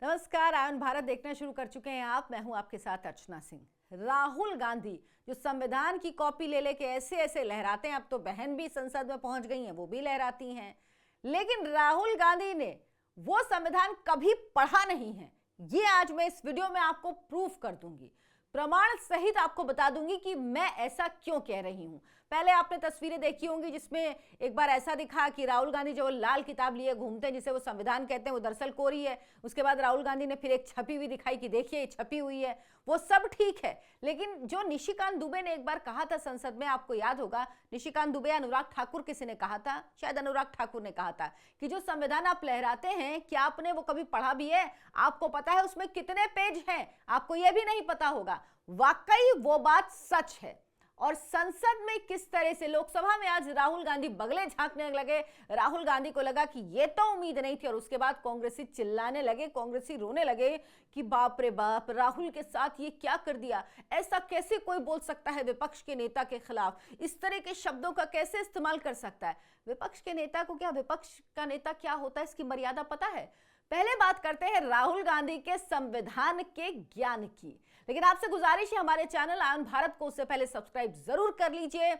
नमस्कार, आयन भारत देखना शुरू कर चुके हैं आप। मैं हूं आपके साथ अर्चना सिंह। राहुल गांधी जो संविधान की कॉपी ले लेके ऐसे ऐसे लहराते हैं, अब तो बहन भी संसद में पहुंच गई हैं, वो भी लहराती हैं। लेकिन राहुल गांधी ने वो संविधान कभी पढ़ा नहीं है। ये आज मैं इस वीडियो में आपको प्रूफ कर दूंगी, प्रमाण सहित आपको बता दूंगी कि मैं ऐसा क्यों कह रही हूं। पहले आपने तस्वीरें देखी होंगी जिसमें एक बार ऐसा दिखा कि राहुल गांधी जो लाल किताब लिए घूमते हैं, जिसे वो संविधान कहते हैं, वो दरअसल कोरी है। उसके बाद राहुल गांधी ने फिर एक छपी हुई दिखाई कि देखिए ये छपी हुई है। वो सब ठीक है, लेकिन जो निशिकांत दुबे ने एक बार कहा था संसद में, आपको याद होगा, निशिकांत दुबे, अनुराग ठाकुर किसी ने कहा था, शायद अनुराग ठाकुर ने कहा था कि जो संविधान आप लहराते हैं, क्या आपने वो कभी पढ़ा भी है? आपको पता है उसमें कितने पेज हैं? आपको यह भी नहीं पता होगा। वाकई वो बात सच है। और संसद में किस तरह से लोकसभा में आज राहुल गांधी बगले झांकने लगे, राहुल गांधी को लगा कि ये तो उम्मीद नहीं थी। और उसके बाद कांग्रेसी चिल्लाने लगे, कांग्रेसी रोने लगे कि बाप रे बाप, राहुल के साथ ये क्या कर दिया, ऐसा कैसे कोई बोल सकता है विपक्ष के नेता के खिलाफ, इस तरह के शब्दों का कैसे इस्तेमाल कर सकता है विपक्ष के नेता को। क्या विपक्ष का नेता क्या होता है, इसकी मर्यादा पता है? पहले बात करते हैं राहुल गांधी के संविधान के ज्ञान की। लेकिन आपसे गुजारिश है, हमारे चैनल आयन भारत को उससे पहले सब्सक्राइब जरूर कर लीजिए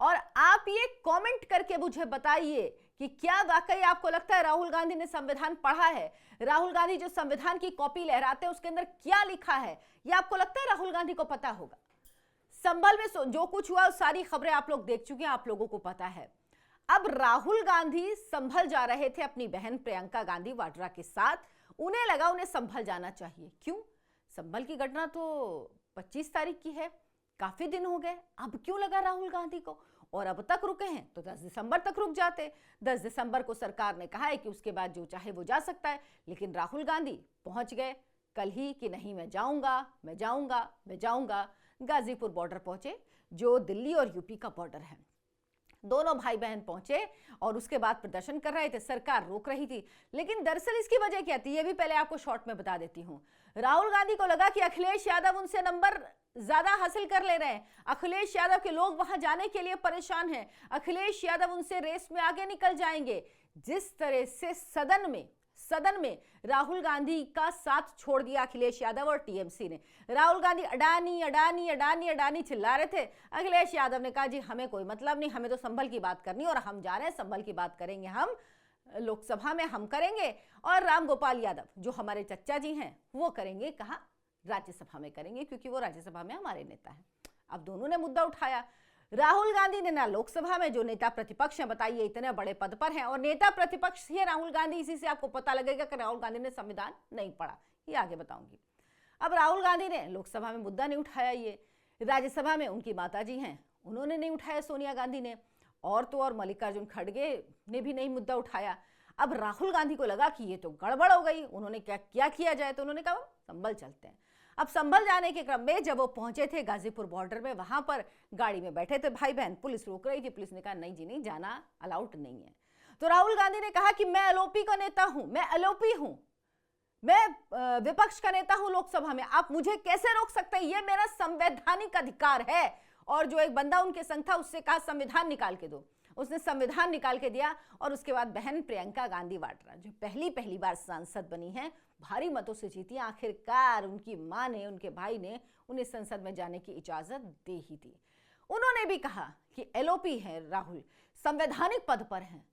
और आप ये कमेंट करके मुझे बताइए कि क्या वाकई आपको लगता है राहुल गांधी ने संविधान पढ़ा है। राहुल गांधी जो संविधान की कॉपी लहराते हैं उसके अंदर क्या लिखा है, ये आपको लगता है राहुल गांधी को पता होगा? संभल में जो कुछ हुआ सारी खबरें आप लोग देख चुके हैं, आप लोगों को पता है। अब राहुल गांधी संभल जा रहे थे अपनी बहन प्रियंका गांधी वाड्रा के साथ। उन्हें लगा उन्हें संभल जाना चाहिए। क्यों? संभल की घटना तो 25 तारीख की है, काफी दिन हो गए। अब क्यों लगा राहुल गांधी को? और अब तक रुके हैं तो 10 दिसंबर तक रुक जाते। 10 दिसंबर को सरकार ने कहा है कि उसके बाद जो चाहे वो जा सकता है। लेकिन राहुल गांधी पहुंच गए कल ही कि नहीं, मैं जाऊंगा, मैं जाऊंगा, मैं जाऊंगा। गाजीपुर बॉर्डर पहुंचे, जो दिल्ली और यूपी का बॉर्डर है। दोनों भाई बहन पहुंचे और उसके बाद प्रदर्शन कर रहे थे, सरकार रोक रही थी। लेकिन दरअसल इसकी वजह क्या थी, ये भी पहले आपको शॉर्ट में बता देती हूं। राहुल गांधी को लगा कि अखिलेश यादव उनसे नंबर ज्यादा हासिल कर ले रहे हैं, अखिलेश यादव के लोग वहां जाने के लिए परेशान हैं, अखिलेश यादव उनसे रेस में आगे निकल जाएंगे। जिस तरह से सदन में राहुल गांधी का साथ छोड़ दिया अखिलेश यादव और टीएमसी ने। राहुल गांधी अडानी अडानी अडानी अडानी चिल्ला रहे थे। अखिलेश यादव ने कहा जी हमें कोई मतलब नहीं, हमें तो संभल की बात करनी और हम जा रहे हैं, संभल की बात करेंगे हम लोकसभा में, हम करेंगे। और राम गोपाल यादव जो हमारे चच्चा जी हैं वो करेंगे, कहा राज्यसभा में करेंगे, क्योंकि वो राज्यसभा में हमारे नेता हैं। अब दोनों ने मुद्दा उठाया। राहुल गांधी ने ना लोकसभा में, जो नेता प्रतिपक्ष हैं, बताइए इतने बड़े पद पर हैं और नेता प्रतिपक्ष ही राहुल गांधी, इसी से आपको पता लगेगा कि राहुल गांधी ने संविधान नहीं पढ़ा। ये आगे बताऊंगी। अब राहुल गांधी ने लोकसभा में मुद्दा नहीं उठाया, ये राज्यसभा में उनकी माताजी हैं उन्होंने नहीं उठाया, सोनिया गांधी ने, और तो और मल्लिकार्जुन खड़गे ने भी नहीं मुद्दा उठाया। अब राहुल गांधी को लगा कि ये तो गड़बड़ हो गई, उन्होंने क्या किया जाए, तो उन्होंने कहा संभल चलते हैं। अब संभल जाने के क्रम में जब वो पहुंचे थे गाजीपुर बॉर्डर में, वहां पर गाड़ी में बैठे थे भाई बहन, पुलिस रोक रही थी। पुलिस ने कहा नहीं जी नहीं, जाना अलाउड नहीं है। तो राहुल गांधी ने कहा कि मैं एलओपी का नेता हूं, मैं एलओपी हूं, मैं विपक्ष का नेता हूं लोकसभा में, आप मुझे कैसे रोक सकते हैं, ये मेरा संवैधानिक अधिकार है। और जो एक बंदा उनके संग था उससे कहा संविधान निकाल के दो, उसने संविधान निकाल के दिया। और उसके बाद बहन प्रियंका गांधी वाड्रा, जो पहली बार सांसद बनी है, भारी मतों से जीती, आखिरकार उनकी मां ने, उनके भाई ने उन्हें संसद में जाने की इजाजत दे ही दी। उन्होंने भी कहा कि एलओपी है राहुल, संवैधानिक पद पर हैं।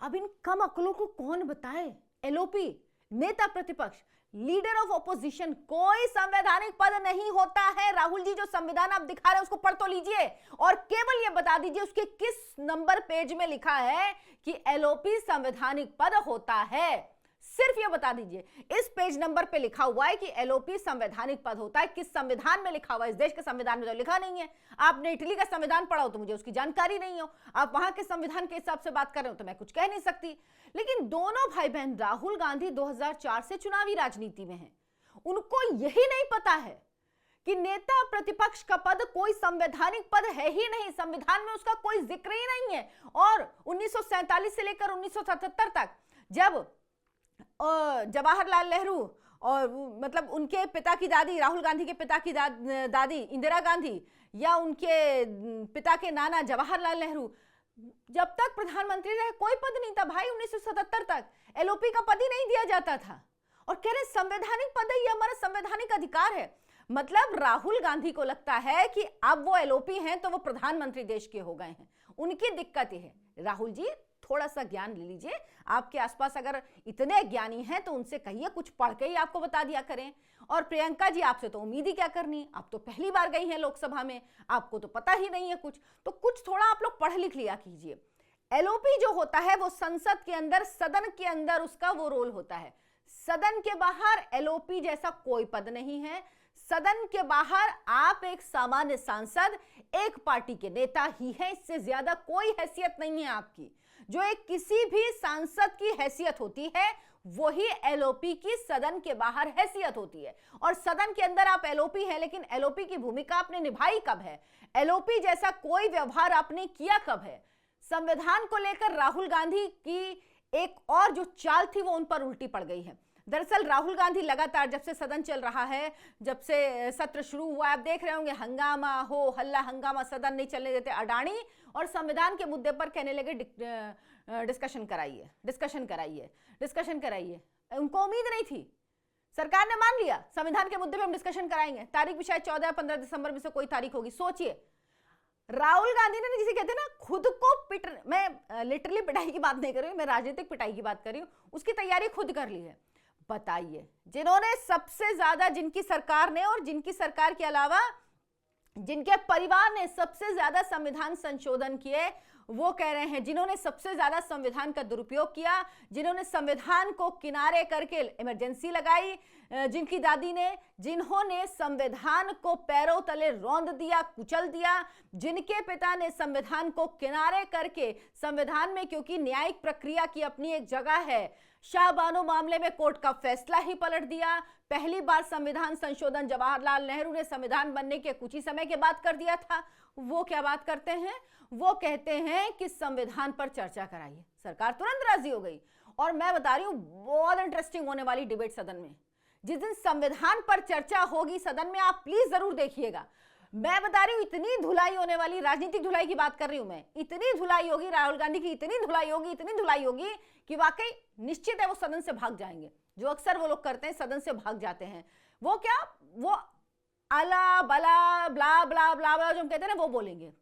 अब इन कम अकलों को कौन बताए, एलओपी, नेता प्रतिपक्ष, लीडर ऑफ ऑपोजिशन, कोई संवैधानिक पद नहीं होता है। राहुल जी जो संविधान आप दिखा रहे हैं उसको पढ़ तो लीजिए और केवल ये बता दीजिए उसके किस नंबर पेज में लिखा है कि एलओपी संवैधानिक पद होता है। सिर्फ ये बता दीजिए, इस पेज नंबर पे लिखा हुआ है कि एलओपी संवैधानिक पद होता है। किस संविधान में लिखा हुआ है? इस देश के संविधान में तो लिखा नहीं है। आपने इटली का संविधान पढ़ा हो तो मुझे उसकी जानकारी नहीं हो, आप वहां के संविधान के हिसाब से बात कर रहे हो तो मैं कुछ कह नहीं सकती। लेकिन दोनों भाई बहन, राहुल गांधी 2004 से चुनावी राजनीति में है, उनको यही नहीं पता है कि नेता प्रतिपक्ष का पद कोई संवैधानिक पद है ही नहीं, संविधान में उसका कोई जिक्र ही नहीं है। और 1947 से लेकर 1977 तक जब जवाहरलाल नेहरू और मतलब उनके पिता की दादी, राहुल गांधी के पिता की दादी इंदिरा गांधी, या उनके पिता के नाना जवाहरलाल नेहरू, जब तक प्रधानमंत्री रहे कोई पद नहीं था भाई। 1977 तक एलओपी का पद ही नहीं दिया जाता था। और कह रहे संवैधानिक पद है, ये हमारा संवैधानिक अधिकार है। मतलब राहुल गांधी को लगता है कि अब वो एलओपी हैं तो वो प्रधानमंत्री देश के हो गए हैं। उनकी दिक्कत ये है। राहुल जी थोड़ा सा ज्ञान ले लीजिए, आपके आसपास अगर इतने ज्ञानी हैं तो उनसे कहिए कुछ पढ़ के ही आपको बता दिया करें। और प्रियंका जी आपसे तो उम्मीद ही क्या करनी, आप तो पहली बार गई हैं लोकसभा में, आपको तो पता ही नहीं है कुछ, तो कुछ थोड़ा आप लोग पढ़ लिख लिया कीजिए। एलओपी जो होता है वो संसद के अंदर, सदन के अंदर उसका वो रोल होता है। सदन के बाहर एलओपी जैसा कोई पद नहीं है। सदन के बाहर आप एक सामान्य सांसद, एक पार्टी के नेता ही हैं, इससे ज्यादा कोई हैसियत नहीं है आपकी। जो एक किसी भी सांसद की हैसियत होती है वही एलओपी की सदन के बाहर हैसियत होती है। और सदन के अंदर आप एलओपी हैं, लेकिन एलओपी की भूमिका आपने निभाई कब है? एलओपी जैसा कोई व्यवहार आपने किया कब है? संविधान को लेकर राहुल गांधी की एक और जो चाल थी वो उन पर उल्टी पड़ गई है। दरअसल राहुल गांधी लगातार जब से सदन चल रहा है, जब से सत्र शुरू हुआ, आप देख रहे होंगे हंगामा हो हल्ला हंगामा, सदन नहीं चलने देते अडानी, और संविधान के मुद्दे पर कहने लगे डिस्कशन कराइए डिस्कशन कराइए डिस्कशन कराइए। उनको उम्मीद नहीं थी, सरकार ने मान लिया संविधान के मुद्दे पे हम डिस्कशन कराएंगे। तारीख भी शायद 14 या 15 दिसंबर में से कोई तारीख होगी। सोचिए, राहुल गांधी ने जिसे कहते हैं ना खुद को पिट, मैं लिटरली पिटाई की बात नहीं कर रही हूं, मैं राजनीतिक पिटाई की बात कर रही हूं, उसकी तैयारी खुद कर ली है। बताइए, जिन्होंने सबसे ज्यादा, जिनकी सरकार ने और जिनकी सरकार के अलावा जिनके परिवार ने सबसे ज्यादा संविधान संशोधन किए, वो कह रहे हैं जिन्होंने सबसे ज्यादा संविधान का दुरुपयोग किया, जिन्होंने संविधान को किनारे करके इमरजेंसी लगाई, जिनकी दादी ने, जिन्होंने संविधान को पैरों तले रौंद दिया, कुचल दिया, जिनके पिता ने संविधान को किनारे करके संविधान में, क्योंकि न्यायिक प्रक्रिया की अपनी एक जगह है, शाहबानो मामले में कोर्ट का फैसला ही पलट दिया। पहली बार संविधान संशोधन जवाहरलाल नेहरू ने संविधान बनने के कुछ ही समय के बाद कर दिया था। वो क्या बात करते हैं, वो कहते हैं कि संविधान पर चर्चा कराइए। सरकार तुरंत राजी हो गई। और मैं बता रही हूं बहुत इंटरेस्टिंग होने वाली डिबेट सदन में। जिस दिन संविधान पर चर्चा होगी सदन में, आप प्लीज जरूर देखिएगा। मैं बता रही हूं इतनी धुलाई होने वाली, राजनीतिक धुलाई की बात कर रही हूं मैं, इतनी धुलाई होगी राहुल गांधी की, इतनी धुलाई होगी, इतनी धुलाई होगी कि वाकई निश्चित है वो सदन से भाग जाएंगे। जो अक्सर वो लोग करते हैं, सदन से भाग जाते हैं। वो क्या, वो अला बला ब्ला ब्ला ब्ला ब्ला जो हम कहते हैं ना, वो बोलेंगे।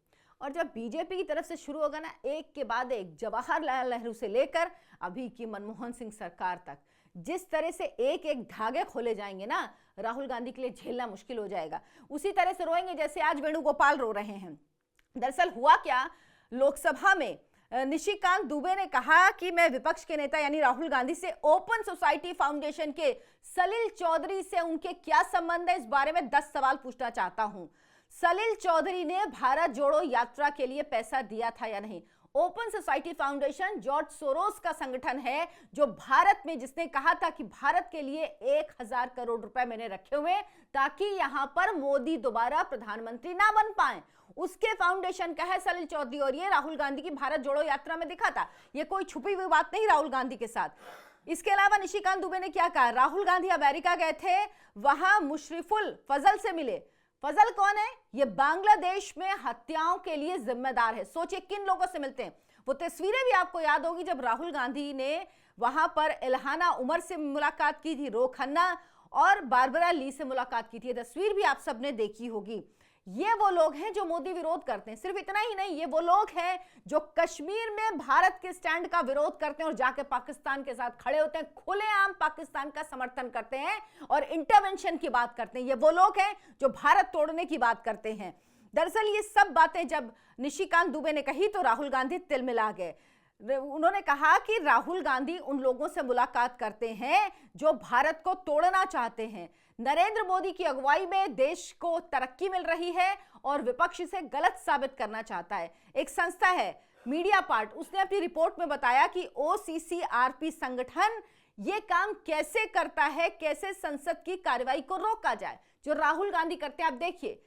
और जब बीजेपी की तरफ से शुरू होगा ना, एक के बाद एक, जवाहरलाल नेहरू से लेकर अभी की मनमोहन सिंह सरकार तक, जिस तरह से एक एक धागे खोले जाएंगे ना, राहुल गांधी के लिए झेलना मुश्किल हो जाएगा। उसी तरह से रोएंगे जैसे आज वेणुगोपाल रो रहे हैं। दरअसल हुआ क्या, लोकसभा में निशिकांत दुबे ने कहा कि मैं विपक्ष के नेता यानी राहुल गांधी से ओपन सोसाइटी फाउंडेशन के सलिल चौधरी से उनके क्या संबंध है, इस बारे में 10 सवाल पूछना चाहता हूं। सलिल चौधरी ने भारत जोड़ो यात्रा के लिए पैसा दिया था या नहीं? Open society foundation George Soros का संगठन है, जो भारत में, जिसने कहा था कि भारत के लिए 1000 करोड़ रुपए मैंने रखे हुए ताकि यहां पर मोदी दोबारा प्रधानमंत्री ना बन पाए। उसके फाउंडेशन का है सलिल चौधरी, और ये राहुल गांधी की भारत जोड़ो यात्रा में दिखा था। ये कोई छुपी हुई बात नहीं राहुल गांधी के साथ। इसके अलावा निशिकांत दुबे ने क्या कहा, राहुल गांधी अमेरिका गए थे, वहां मुशर्रिफुल फजल से मिले। फजल कौन है? ये बांग्लादेश में हत्याओं के लिए जिम्मेदार है। सोचिए किन लोगों से मिलते हैं। वो तस्वीरें भी आपको याद होगी जब राहुल गांधी ने वहां पर इल्हाना उमर से मुलाकात की थी, रो खन्ना और बारबरा ली से मुलाकात की थी। तस्वीर भी आप सबने देखी होगी। ये वो लोग हैं जो मोदी विरोध करते हैं। सिर्फ इतना ही नहीं, ये वो लोग हैं जो कश्मीर में भारत के स्टैंड का विरोध करते हैं और जाके पाकिस्तान के साथ खड़े होते हैं, खुलेआम पाकिस्तान का समर्थन करते हैं और इंटरवेंशन की बात करते हैं। ये वो लोग हैं जो भारत तोड़ने की बात करते हैं। दरअसल ये सब बातें जब निशिकांत दुबे ने कही तो राहुल गांधी तिलमिला गए। उन्होंने कहा कि राहुल गांधी उन लोगों से मुलाकात करते हैं जो भारत को तोड़ना चाहते हैं। नरेंद्र मोदी की अगुवाई में देश को तरक्की मिल रही है और विपक्ष इसे गलत साबित करना चाहता है। एक संस्था है मीडिया पार्ट, उसने अपनी रिपोर्ट में बताया कि OCCRP संगठन ये काम कैसे करता है, कैसे संसद की कार्रवाई को रोका जाए, जो राहुल गांधी करते हैं। आप देखिए,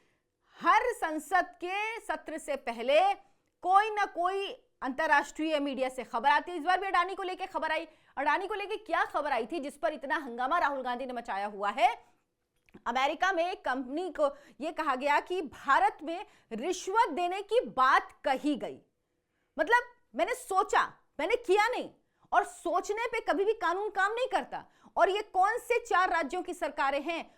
हर संसद के सत्र से पहले कोई ना कोई अंतरराष्ट्रीय मीडिया से खबर आती है। इस बार भी अडानी को लेकर खबर आई। अडानी को लेकर क्या खबर आई थी जिस पर इतना हंगामा राहुल गांधी ने मचाया हुआ है? अमेरिका में एक कंपनी को यह कहा गया कि भारत में रिश्वत देने की बात कही गई। मतलब मैंने सोचा, मैंने किया नहीं, और सोचने पे कभी भी कानून काम नहीं करता। और ये कौन से 4 राज्यों की सरकारें हैं,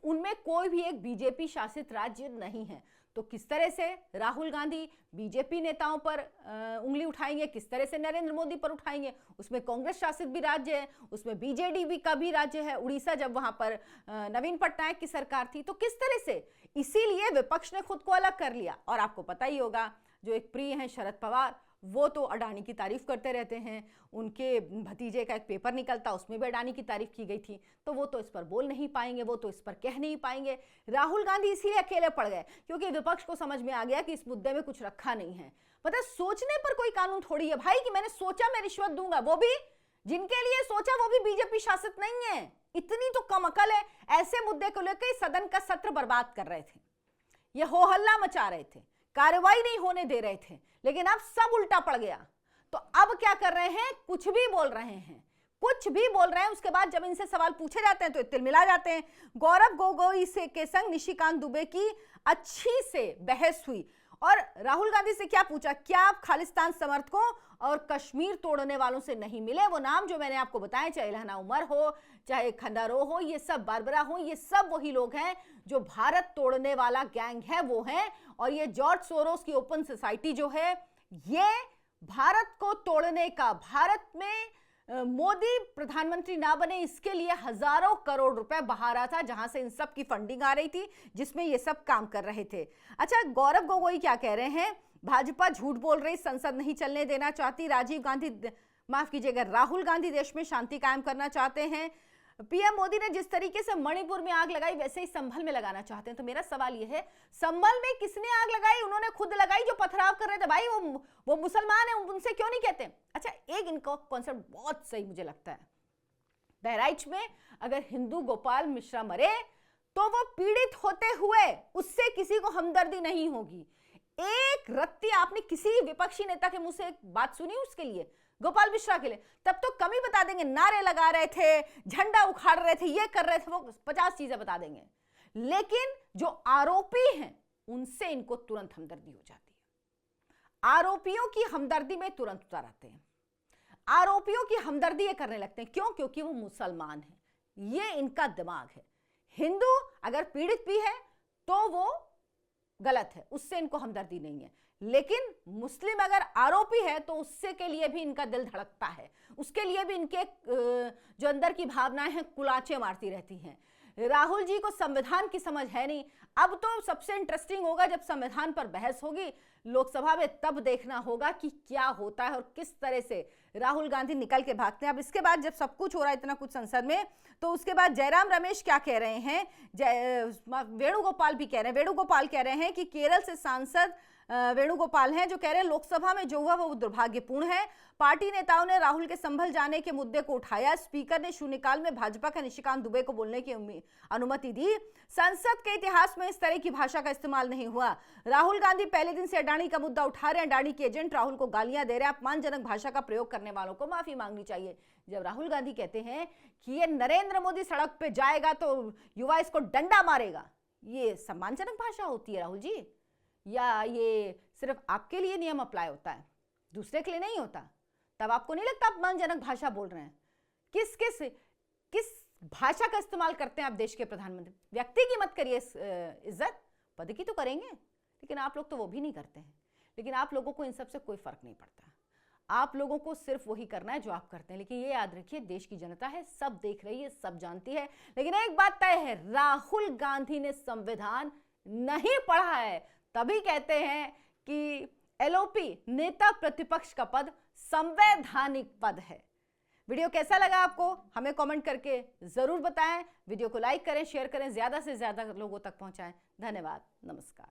उनमें कोई भी एक बीजेपी शासित राज्य नहीं है। तो किस तरह से राहुल गांधी बीजेपी नेताओं पर उंगली उठाएंगे, किस तरह से नरेंद्र मोदी पर उठाएंगे। उसमें कांग्रेस शासित भी राज्य है, उसमें बीजेडी भी का भी राज्य है, उड़ीसा, जब वहां पर नवीन पटनायक की सरकार थी। तो किस तरह से, इसीलिए विपक्ष ने खुद को अलग कर लिया। और आपको पता ही होगा, जो एक प्रिय हैं शरद पवार, वो तो अडानी की तारीफ करते रहते हैं। उनके भतीजे का एक पेपर निकलता, उसमें भी अडानी की तारीफ की गई थी। तो वो तो इस पर बोल नहीं पाएंगे, वो तो इस पर कह नहीं पाएंगे। राहुल गांधी इसीलिए अकेले पड़ गए क्योंकि विपक्ष को समझ में आ गया कि इस मुद्दे में कुछ रखा नहीं है। पता है, सोचने पर कोई कानून थोड़ी है भाई कि मैंने सोचा मैं रिश्वत दूंगा, वो भी जिनके लिए सोचा वो भी बीजेपी शासित नहीं है। इतनी तो कम अकल है। ऐसे मुद्दे को लेकर सदन का सत्र बर्बाद कर रहे थे, ये हो हल्ला मचा रहे थे, कार्रवाई नहीं होने दे रहे थे, लेकिन अब सब उल्टा पड़ गया। तो अब क्या कर रहे हैं, कुछ भी बोल रहे हैं, कुछ भी बोल रहे हैं। उसके बाद जब इनसे सवाल पूछे जाते हैं तो तिलमिला जाते हैं। गौरव गोगोई से के संग निशिकांत दुबे की अच्छी से बहस हुई और राहुल गांधी से क्या पूछा, क्या आप खालिस्तान समर्थकों और कश्मीर तोड़ने वालों से नहीं मिले? वो नाम जो मैंने आपको बताया, चाहे इल्हाना उमर हो, चाहे खंडारो हो, ये सब बारबरा हो, ये सब वही लोग हैं जो भारत तोड़ने वाला गैंग है वो है। और ये जॉर्ज सोरोस की ओपन सोसाइटी जो है, ये भारत को तोड़ने का, भारत में मोदी प्रधानमंत्री ना बने इसके लिए हजारों करोड़ रुपए बहा रहा था, जहां से इन सब की फंडिंग आ रही थी, जिसमें ये सब काम कर रहे थे। अच्छा, गौरव गोगोई क्या कह रहे हैं, भाजपा झूठ बोल रही, संसद नहीं चलने देना चाहती, राजीव गांधी, माफ कीजिएगा, राहुल गांधी देश में शांति कायम करना चाहते हैं। पीएम मोदी ने जिस तरीके से मणिपुर में आग लगाई वैसे ही संभल में लगाना चाहते हैं। तो मेरा सवाल यह है, संभल में किसने आग लगाई? उन्होंने खुद लगाई जो पथराव कर रहे थे। भाई वो मुसलमान है, उनसे क्यों नहीं कहते? अच्छा, एक इनका कॉन्सेप्ट बहुत सही मुझे लगता है, बहराइच में अगर हिंदू गोपाल मिश्रा मरे तो वो पीड़ित होते हुए उससे किसी को हमदर्दी नहीं होगी। एक रत्ती आपने किसी विपक्षी नेता के मुंह से एक बात सुनी उसके लिए, गोपाल मिश्रा के लिए? तब तो कम ही बता देंगे, नारे लगा रहे थे, झंडा उखाड़ रहे थे, ये कर रहे थे, वो 50 चीजें बता देंगे। लेकिन जो आरोपी हैं उनसे इनको तुरंत हमदर्दी हो जाती है। आरोपियों की हमदर्दी में तुरंत उतर आते हैं, आरोपियों की हमदर्दी ये करने लगते हैं। क्यों? क्योंकि वो मुसलमान है, ये इनका दिमाग है। हिंदू अगर पीड़ित भी है तो वो गलत है, उससे इनको हमदर्दी नहीं है। लेकिन मुस्लिम अगर आरोपी है तो उससे के लिए भी इनका दिल धड़कता है, उसके लिए भी इनके जो अंदर की भावनाएं हैं कुलाचे मारती रहती हैं। राहुल जी को संविधान की समझ है नहीं। अब तो सबसे इंटरेस्टिंग होगा जब संविधान पर बहस होगी लोकसभा में, तब देखना होगा कि क्या होता है और किस तरह से राहुल गांधी निकल के भागते हैं। अब इसके बाद जब सब कुछ हो रहा है इतना कुछ संसद में, तो उसके बाद जयराम रमेश क्या कह रहे हैं, वेणुगोपाल भी कह रहे हैं, वेणुगोपाल कह रहे हैं कि केरल से सांसद वेणुगोपाल हैं जो कह रहे हैं लोकसभा में जो हुआ वो दुर्भाग्यपूर्ण है। पार्टी नेताओं ने राहुल के संभल जाने के मुद्दे को उठाया, स्पीकर ने शून्यकाल में भाजपा का निशिकांत दुबे को बोलने की अनुमति दी। संसद के इतिहास में इस तरह की भाषा का इस्तेमाल नहीं हुआ। राहुल गांधी पहले दिन से अडानी का मुद्दा उठा रहे हैं, अडानी के एजेंट राहुल को गालियां दे रहे हैं, अपमानजनक भाषा का प्रयोग करने वालों को माफी मांगनी चाहिए। जब राहुल गांधी कहते हैं कि ये नरेंद्र मोदी सड़क पे जाएगा तो युवा इसको डंडा मारेगा, ये सम्मानजनक भाषा होती है राहुल जी? या ये सिर्फ आपके लिए नियम अप्लाई होता है, दूसरे के लिए नहीं होता? तब आपको नहीं लगता अपमानजनक भाषा बोल रहे हैं? किस भाषा का इस्तेमाल करते हैं आप देश के प्रधानमंत्री? व्यक्ति की मत करिए इज्जत, पद की तो करेंगे, लेकिन आप लोग तो वो भी नहीं करते हैं। लेकिन आप लोगों को इन सब से कोई फर्क नहीं पड़ता, आप लोगों को सिर्फ वही करना है जो आप करते हैं। लेकिन ये याद रखिए, देश की जनता है, सब देख रही है, सब जानती है। लेकिन एक बात तय है, राहुल गांधी ने संविधान नहीं पढ़ा है, तभी कहते हैं कि एलओपी नेता प्रतिपक्ष का पद संवैधानिक पद है। वीडियो कैसा लगा आपको हमें कमेंट करके जरूर बताएं। वीडियो को लाइक करें, शेयर करें, ज्यादा से ज्यादा लोगों तक पहुंचाएं। धन्यवाद, नमस्कार।